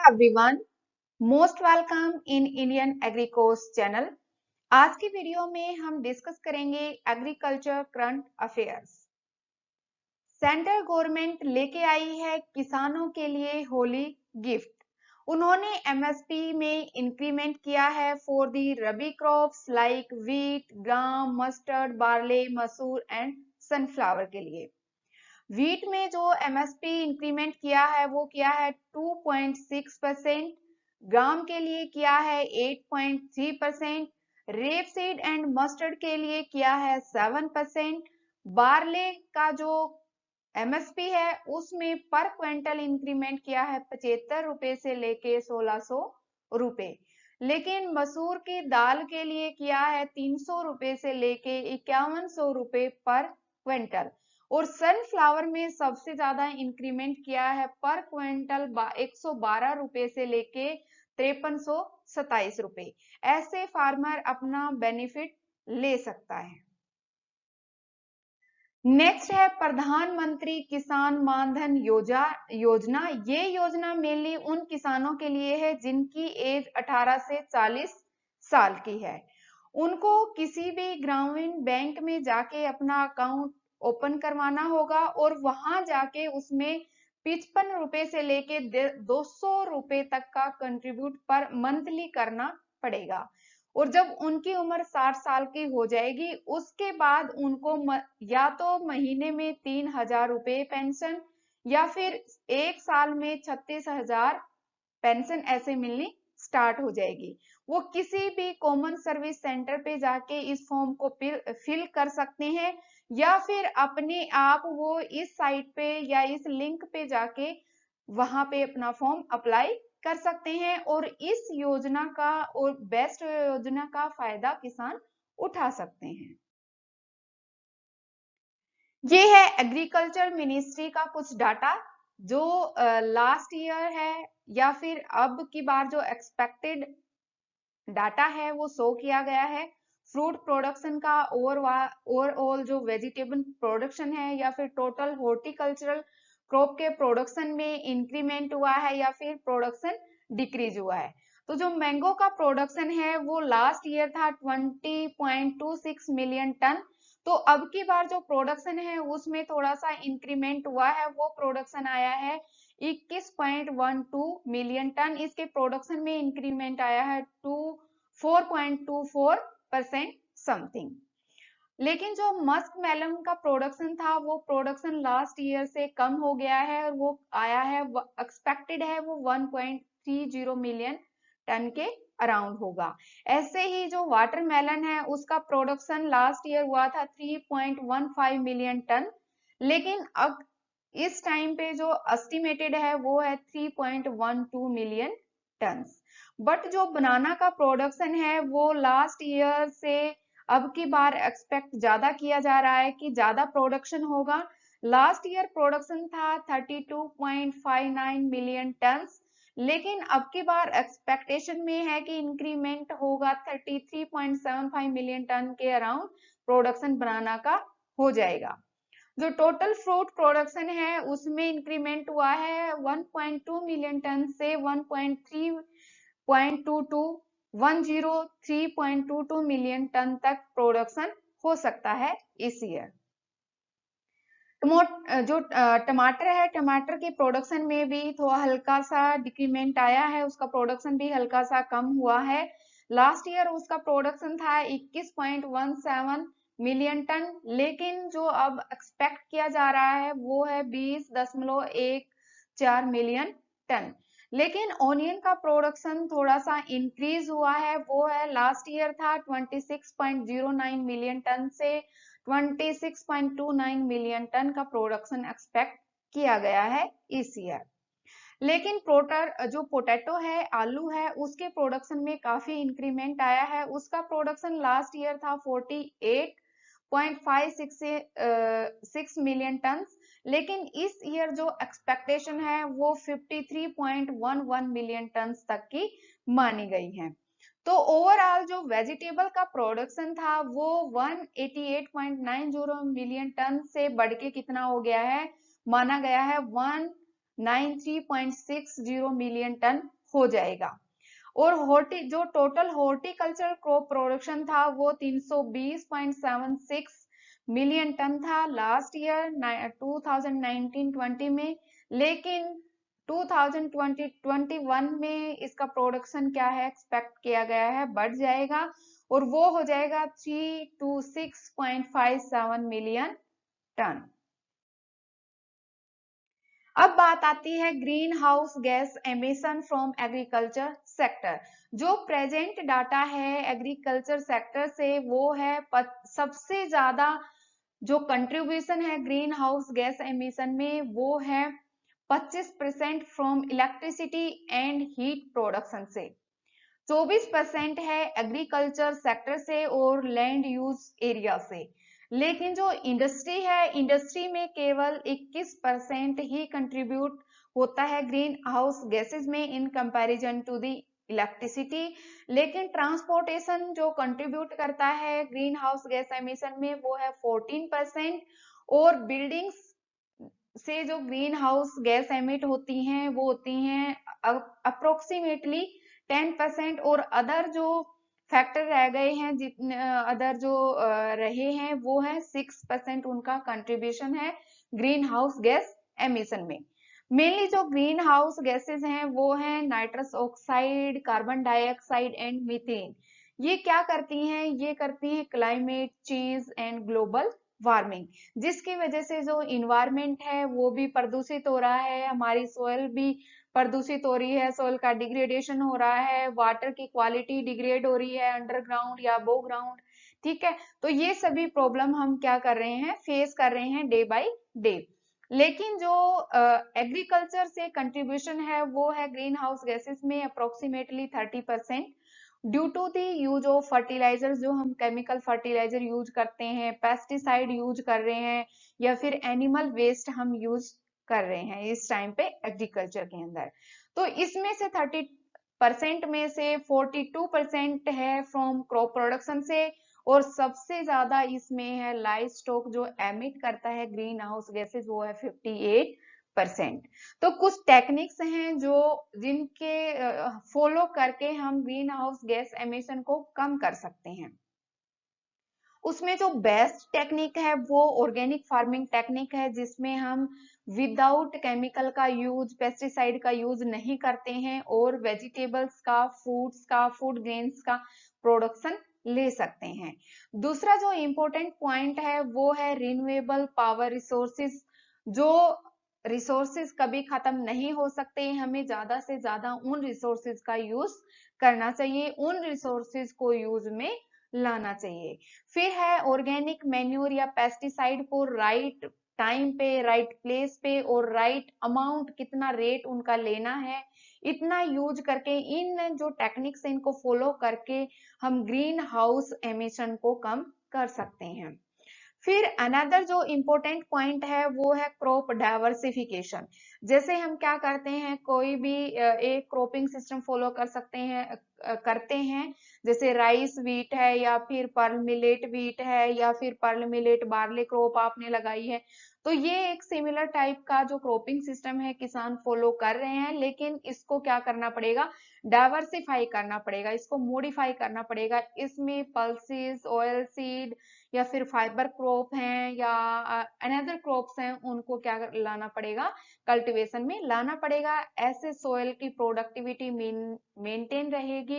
Everyone, most welcome in Indian agricourse channel. आज की video में हम डिस्कस करेंगे agriculture current affairs. Central government लेके आई है किसानों के लिए होली गिफ्ट। उन्होंने एमएसपी में इंक्रीमेंट किया है for the rabi crops like wheat, gram, mustard, barley, masoor and sunflower के लिए। वीट में जो एमएसपी इंक्रीमेंट किया है वो किया है 2.6%, ग्राम के लिए किया है 8.3%, रेपसीड एंड मस्टर्ड के लिए किया है 7%, बार्ले का जो एमएसपी है उसमें पर क्विंटल इंक्रीमेंट किया है 75 रुपए से लेके 1600 रुपए, लेकिन मसूर की दाल के लिए किया है 300 रुपए से लेके 5100 रुपए पर क्विंटल, और सनफ्लावर में सबसे ज्यादा इंक्रीमेंट किया है पर क्विंटल 112 रुपए से लेके 5327 रुपए। ऐसे फार्मर अपना बेनिफिट ले सकता है। नेक्स्ट है प्रधानमंत्री किसान मानधन योजना। ये योजना मेनली उन किसानों के लिए है जिनकी एज 18 से 40 साल की है। उनको किसी भी ग्रामीण बैंक में जाके अपना अकाउंट ओपन करवाना होगा और वहां जाके उसमें 55 रुपए से लेके 200 रुपए तक का कंट्रीब्यूट पर मंथली करना पड़ेगा। और जब उनकी उम्र 60 साल की हो जाएगी उसके बाद उनको या तो महीने में 3000 रुपए पेंशन या फिर एक साल में 36,000 पेंशन ऐसे मिलनी स्टार्ट हो जाएगी। वो किसी भी कॉमन सर्विस सेंटर पे जाके इस फॉर्म को फिल कर सकते हैं या फिर अपने आप वो इस साइट पे या इस लिंक पे जाके वहां पे अपना फॉर्म अप्लाई कर सकते हैं और इस योजना का और बेस्ट योजना का फायदा किसान उठा सकते हैं। ये है एग्रीकल्चर मिनिस्ट्री का कुछ डाटा जो लास्ट ईयर है या फिर अब की बार जो एक्सपेक्टेड डाटा है वो शो किया गया है। फ्रूट प्रोडक्शन का ओवरऑल जो वेजिटेबल प्रोडक्शन है या फिर टोटल हॉर्टिकल्चरल क्रॉप के प्रोडक्शन में इंक्रीमेंट हुआ है या फिर प्रोडक्शन डिक्रीज हुआ है। तो जो मैंगो का प्रोडक्शन है वो लास्ट ईयर था 20.26 मिलियन टन। तो अब की बार जो प्रोडक्शन है उसमें थोड़ा सा इंक्रीमेंट हुआ है, वो प्रोडक्शन आया है 21.12 मिलियन टन। इसके प्रोडक्शन में इंक्रीमेंट आया है 4.24% समथिंग। लेकिन जो मस्क मेलन का प्रोडक्शन था वो प्रोडक्शन लास्ट ईयर से कम हो गया है और वो आया है, एक्सपेक्टेड है वो 1.30 मिलियन टन के अराउंड होगा। ऐसे ही जो वाटरमेलन है उसका प्रोडक्शन लास्ट ईयर हुआ था 3.15 मिलियन टन, लेकिन अब इस टाइम पे जो एस्टिमेटेड है वो है 3.12 मिलियन टन। बट जो बनाना का प्रोडक्शन है वो लास्ट ईयर से अब की बार एक्सपेक्ट ज्यादा किया जा रहा है कि ज्यादा प्रोडक्शन होगा। लास्ट ईयर प्रोडक्शन था 32.59 मिलियन टन, लेकिन अब की बार एक्सपेक्टेशन में है कि इंक्रीमेंट होगा 33.75 मिलियन टन के अराउंड प्रोडक्शन बनाना का हो जाएगा। जो टोटल फ्रूट प्रोडक्शन है उसमें इंक्रीमेंट हुआ है 1.2 मिलियन टन से 1.322 मिलियन टन तक प्रोडक्शन हो सकता है इस ईयर। जो टमाटर है, टमाटर के प्रोडक्शन में भी थोड़ा हल्का सा डिक्रीमेंट आया है, उसका प्रोडक्शन भी हल्का सा कम हुआ है। लास्ट ईयर उसका प्रोडक्शन था 21.17 मिलियन टन, लेकिन जो अब एक्सपेक्ट किया जा रहा है वो है 20.14 मिलियन टन। लेकिन ऑनियन का प्रोडक्शन थोड़ा सा इंक्रीज हुआ है, वो है लास्ट ईयर था 26.09 मिलियन टन से 26.29 मिलियन टन का प्रोडक्शन एक्सपेक्ट किया गया है इस ईयर। लेकिन जो पोटैटो है, आलू है, उसके प्रोडक्शन में काफी इंक्रीमेंट आया है। उसका प्रोडक्शन लास्ट ईयर था 48.56 मिलियन टन, लेकिन इस ईयर जो एक्सपेक्टेशन है वो 53.11 मिलियन टन तक की मानी गई है। तो ओवरऑल जो वेजिटेबल का प्रोडक्शन था वो 188.90 मिलियन टन से बढ़ के कितना हो गया है, माना गया है 93.60 मिलियन टन हो जाएगा। और जो टोटल हॉर्टिकल्चर क्रॉप प्रोडक्शन था वो 320.76 मिलियन टन था लास्ट ईयर 2019-20 में, लेकिन 2020-21 में इसका प्रोडक्शन क्या है, एक्सपेक्ट किया गया है बढ़ जाएगा और वो हो जाएगा 326.57 मिलियन टन। अब बात आती है green house gas emission from agriculture sector. जो प्रेजेंट डाटा है एग्रीकल्चर सेक्टर से वो है सबसे ज्यादा जो कंट्रीब्यूशन है ग्रीन हाउस गैस एमिशन में वो है 25% from electricity and heat production से, 24% है एग्रीकल्चर सेक्टर से और लैंड यूज एरिया से। लेकिन जो इंडस्ट्री है, इंडस्ट्री में केवल 21% ही कंट्रीब्यूट होता है ग्रीन हाउस गैसेस में in comparison to the electricity. लेकिन ट्रांसपोर्टेशन जो कंट्रीब्यूट करता है ग्रीन हाउस गैस एमिशन में वो है 14%, और बिल्डिंग्स से जो ग्रीन हाउस गैस एमिट होती हैं वो होती हैं अप्रोक्सीमेटली 10%, और अदर जो फैक्टर रह गए हैं जितने अदर जो रहे हैं वो है 6% उनका कंट्रीब्यूशन है ग्रीन हाउस गैस एमिशन में। मेनली जो ग्रीन हाउस गैसेस हैं वो हैं nitrous oxide, carbon dioxide and methane. ये क्या करती हैं, ये करती हैं climate change and global warming, जिसकी वजह से जो इन्वायरमेंट है वो भी प्रदूषित हो रहा है, हमारी सोयल भी प्रदूषित हो रही है, सोयल का डिग्रेडेशन हो रहा है, वाटर की क्वालिटी डिग्रेड हो रही है अंडरग्राउंड या अबोव ग्राउंड। ठीक है, तो ये सभी प्रॉब्लम हम क्या कर रहे हैं, फेस कर रहे हैं डे बाय डे। लेकिन जो एग्रीकल्चर से कंट्रीब्यूशन है वो है ग्रीन हाउस गैसेस में approximately 30%, due to the use of fertiliser, जो हम केमिकल फर्टिलाइजर यूज करते हैं, पेस्टिसाइड यूज कर रहे हैं, या फिर एनिमल वेस्ट हम यूज कर रहे हैं इस टाइम पे एग्रीकल्चर के अंदर। तो इसमें से 30% में से 42% है फ्रॉम क्रॉप प्रोडक्शन से, और सबसे ज्यादा इसमें है लाइव स्टॉक जो एमिट करता है ग्रीन हाउस गैसेस, वो है 58%। तो कुछ टेक्निक्स हैं जो जिनके फॉलो करके हम ग्रीन हाउस गैस एमिशन को कम कर सकते हैं। उसमें जो बेस्ट टेक्निक है वो ऑर्गेनिक फार्मिंग टेक्निक है, जिसमें हम विदाउट केमिकल का यूज, पेस्टिसाइड का यूज नहीं करते हैं और वेजिटेबल्स का, फ्रूट्स का, फूड ग्रेन्स का प्रोडक्शन ले सकते हैं। दूसरा जो इम्पोर्टेंट पॉइंट है वो है रिन्यूएबल पावर रिसोर्सेज। जो रिसोर्सेज कभी खत्म नहीं हो सकते, हमें ज्यादा से ज्यादा उन रिसोर्सेज का यूज करना चाहिए, उन रिसोर्सेज को यूज में लाना चाहिए। फिर है ऑर्गेनिक मैन्योर या पेस्टिसाइड को राइट टाइम पे, राइट प्लेस पे और राइट अमाउंट, कितना रेट उनका लेना है, इतना यूज करके, इन जो टेक्निक्स है इनको फॉलो करके हम ग्रीन हाउस एमिशन को कम कर सकते हैं। फिर अनदर जो इम्पोर्टेंट पॉइंट है वो है क्रॉप डाइवर्सिफिकेशन। जैसे हम क्या करते हैं, कोई भी एक क्रॉपिंग सिस्टम फॉलो कर सकते हैं, करते हैं, जैसे राइस व्हीट है या फिर पर्ल मिलेट व्हीट है या फिर पर्ल मिलेट बार्ले क्रॉप आपने लगाई है, तो ये एक सिमिलर टाइप का जो क्रॉपिंग सिस्टम है किसान फॉलो कर रहे हैं, लेकिन इसको क्या करना पड़ेगा, डाइवर्सिफाई करना पड़ेगा, इसको मॉडिफाई करना पड़ेगा। इसमें पल्सेस, ऑयल सीड या फिर फाइबर क्रॉप हैं या अनदर क्रॉप्स हैं, उनको क्या लाना पड़ेगा, कल्टीवेशन में लाना पड़ेगा। ऐसे सोयल की प्रोडक्टिविटी मेंटेन रहेगी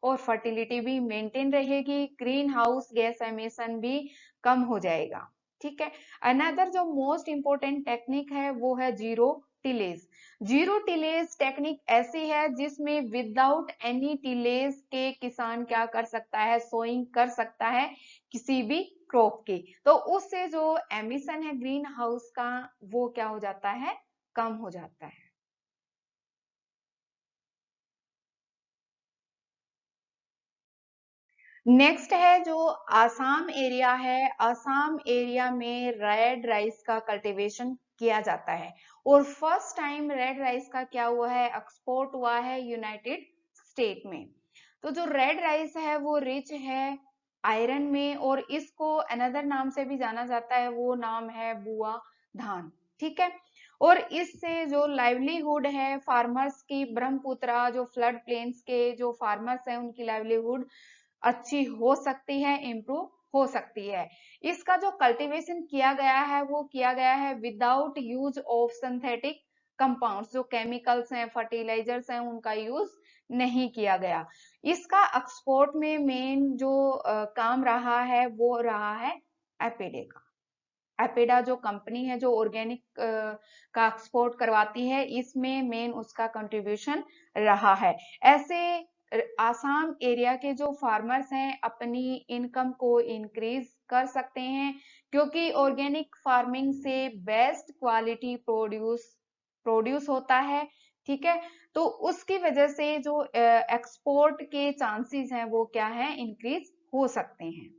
और फर्टिलिटी भी मेंटेन रहेगी, ग्रीन हाउस गैस एमिशन भी कम हो जाएगा। ठीक है, अनदर जो मोस्ट इंपोर्टेंट टेक्निक है वो है zero tillage. Zero tillage technique ऐसी है जिसमें विदाउट एनी टिलेज के किसान क्या कर सकता है, सोइंग कर सकता है किसी भी क्रॉप की, तो उससे जो एमिशन है ग्रीन हाउस का वो क्या हो जाता है, कम हो जाता है। नेक्स्ट है जो आसाम एरिया है, आसाम एरिया में रेड राइस का कल्टीवेशन किया जाता है, और फर्स्ट टाइम रेड राइस का क्या हुआ है, एक्सपोर्ट हुआ है यूनाइटेड स्टेट में। तो जो रेड राइस है वो रिच है आयरन में, और इसको अनदर नाम से भी जाना जाता है, वो नाम है बुआ धान। ठीक है, और इससे जो लाइवलीहुड है फार्मर्स की, ब्रह्मपुत्रा जो फ्लड प्लेन्स के जो फार्मर्स हैं उनकी लाइवलीहुड अच्छी हो सकती है, इम्प्रूव हो सकती है। इसका जो कल्टीवेशन किया गया है वो किया गया है without use of synthetic compounds, जो केमिकल्स हैं, फर्टिलाइजर्स हैं, उनका यूज नहीं किया गया। इसका एक्सपोर्ट में मेन जो काम रहा है वो रहा है एपेडे का। एपेडा जो कंपनी है जो ऑर्गेनिक का एक्सपोर्ट करवाती है, इसमें मेन उसका कंट्रीब्यूशन रहा है। ऐसे आसाम एरिया के जो फार्मर्स हैं अपनी इनकम को इंक्रीज कर सकते हैं, क्योंकि ऑर्गेनिक फार्मिंग से बेस्ट क्वालिटी प्रोड्यूस होता है। ठीक है, तो उसकी वजह से जो एक्सपोर्ट के चांसेस हैं वो क्या है, इंक्रीज हो सकते हैं।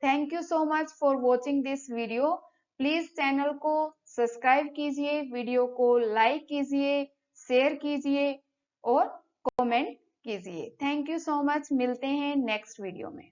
Thank you so much for watching this video. Please channel को सब्सक्राइब कीजिए, वीडियो को लाइक कीजिए, शेयर कीजिए और कमेंट कीजिए। थैंक यू सो मच, मिलते हैं नेक्स्ट वीडियो में।